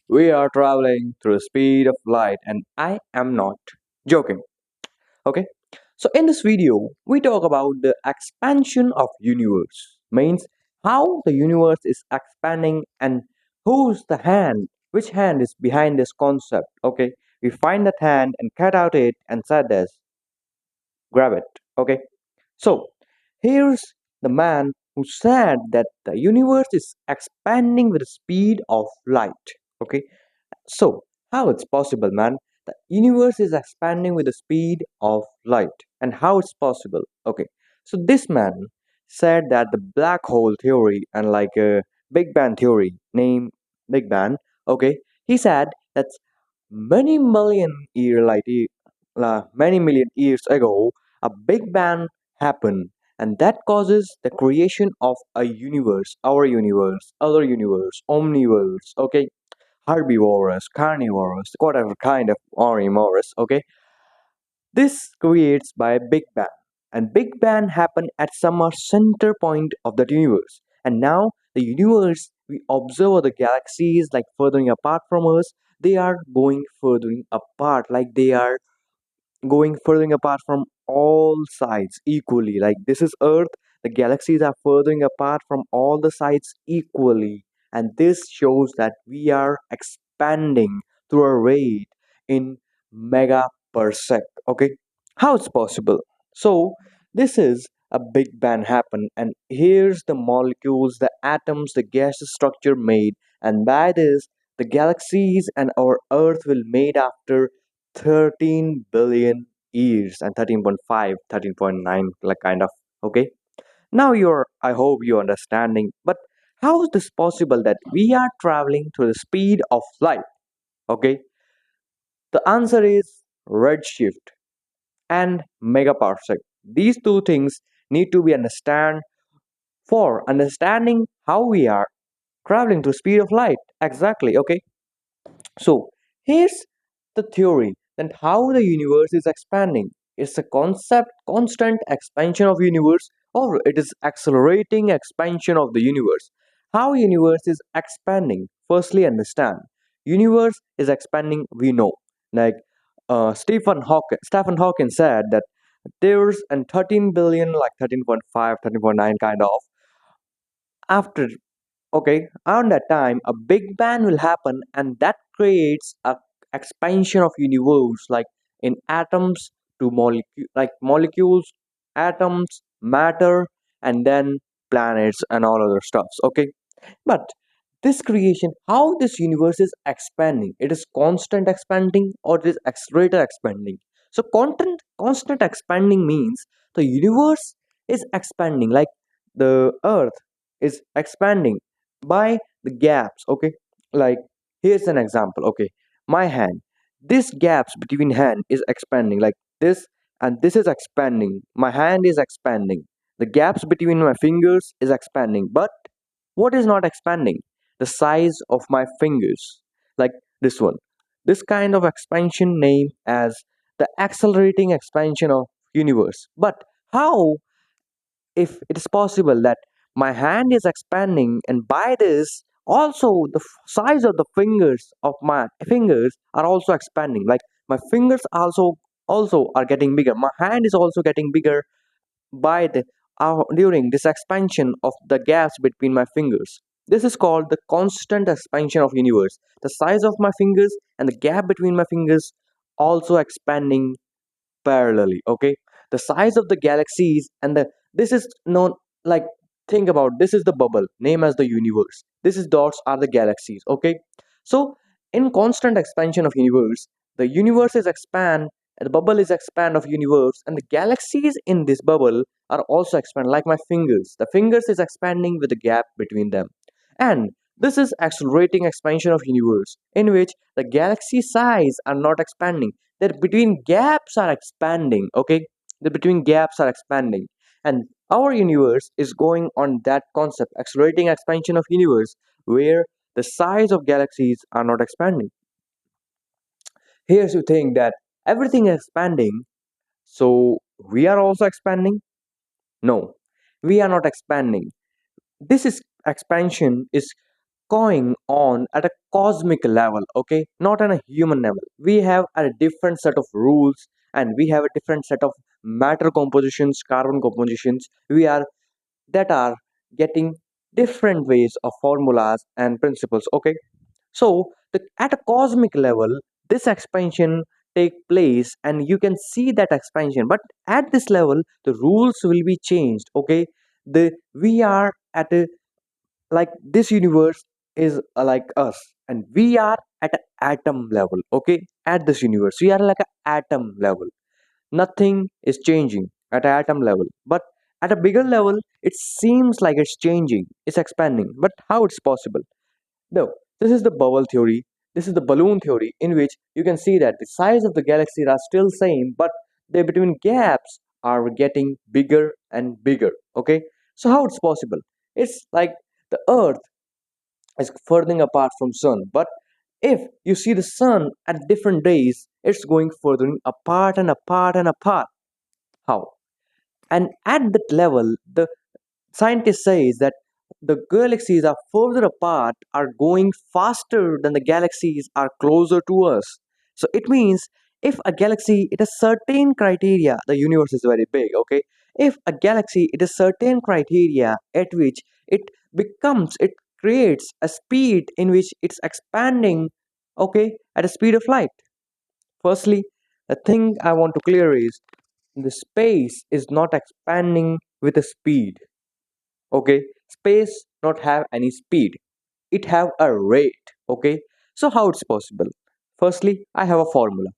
We are traveling through the speed of light, and I am not joking. Okay? So in this video, we talk about the expansion of universe. Means how the universe is expanding and who's the hand, which hand is behind this concept. Okay? We find that hand and cut out it and said this, grab it. Okay? So here's the man who said that the universe is expanding with the speed of light. Okay? So, how it's possible, man? The universe is expanding with the speed of light. And how it's possible? Okay. So this man said that the black hole theory and like a Big Bang theory, named Big Bang, okay, he said that many million many million years ago, a Big Bang happened, and that causes the creation of a universe, our universe, other universe, omniverse. Okay, herbivorous, carnivorous, whatever kind of omnivorous, okay? This creates by Big Bang. And Big Bang happened at some center point of the universe. And now the universe, we observe the galaxies like furthering apart from us, they are going furthering apart, like they are going furthering apart from all sides equally. Like this is Earth, the galaxies are furthering apart from all the sides equally. And this shows that we are expanding through a rate in mega per sec. Okay, how it's possible? So this is a big bang happen, and here's the molecules, the atoms, the gaseous structure made, and by this the galaxies and our Earth will made after 13 billion years and 13.5, 13.9, like kind of. Okay, now you're, I hope you're understanding, but how is this possible that we are traveling through the speed of light? Okay, the answer is redshift and megaparsec. These two things need to be understand for understanding how we are traveling through speed of light. Exactly. Okay, so here's the theory that how the universe is expanding. It's a concept constant expansion of universe, or it is accelerating expansion of the universe. How universe is expanding? Firstly, understand universe is expanding. We know, like Stephen Hawking said that there's an 13 billion, like 13.5, 13.9 kind of after. Okay, around that time, a big bang will happen, and that creates a expansion of universe, like in atoms to molecules, atoms, matter, and then planets and all other stuffs. Okay, but this creation, how this universe is expanding, it is constant expanding or it is accelerator expanding. So constant expanding means the universe is expanding, like the earth is expanding by the gaps. Okay, like here's an example. Okay, my hand, this gaps between hand is expanding, like this, and this is expanding, my hand is expanding, the gaps between my fingers is expanding, but what is not expanding? The size of my fingers, like this one. This kind of expansion name as the accelerating expansion of universe. But how, if it is possible that my hand is expanding, and by this also the size of the fingers of my fingers are also expanding, like my fingers also are getting bigger, my hand is also getting bigger by the during this expansion of the gaps between my fingers. This is called the constant expansion of universe. The size of my fingers and the gap between my fingers also expanding parallelly. Okay, the size of the galaxies and the this is known, like, think about, this is the bubble name as the universe, this is dots are the galaxies. Okay, so in constant expansion of universe, the universe is expand, and the bubble is expand of universe, and the galaxies in this bubble are also expand, like my fingers, the fingers is expanding with the gap between them. And this is accelerating expansion of universe, in which the galaxy size are not expanding, that between gaps are expanding. Okay, the between gaps are expanding, and our universe is going on that concept, accelerating expansion of universe, where the size of galaxies are not expanding. Here's the thing that everything is expanding, so we are also expanding. No, we are not expanding. This is expansion is going on at a cosmic level, okay, not on a human level. We have a different set of rules, and we have a different set of matter compositions, carbon compositions. We are that are getting different ways of formulas and principles, okay. So at a cosmic level, this expansion take place, and you can see that expansion. But at this level, the rules will be changed. Okay, the we are at a like this universe is like us, and we are at an atom level. Okay, at this universe, we are like an atom level. Nothing is changing at an atom level, but at a bigger level, it seems like it's changing, it's expanding. But how it's possible? No, this is the bubble theory. This is the balloon theory in which you can see that the size of the galaxies are still same, but the between gaps are getting bigger and bigger. Okay, so how it's possible? It's like the Earth is furthering apart from Sun, but if you see the Sun at different days, it's going furthering apart and apart and apart. How? And at that level, the scientists says that the galaxies are further apart are going faster than the galaxies are closer to us. So it means if a galaxy it has certain criteria, the universe is very big, okay? If a galaxy it has certain criteria at which it it creates a speed in which it's expanding, okay, at a speed of light. Firstly, the thing I want to clear is the space is not expanding with a speed. Okay, space not have any speed, it have a rate. Okay, so how it's possible? Firstly, I have a formula.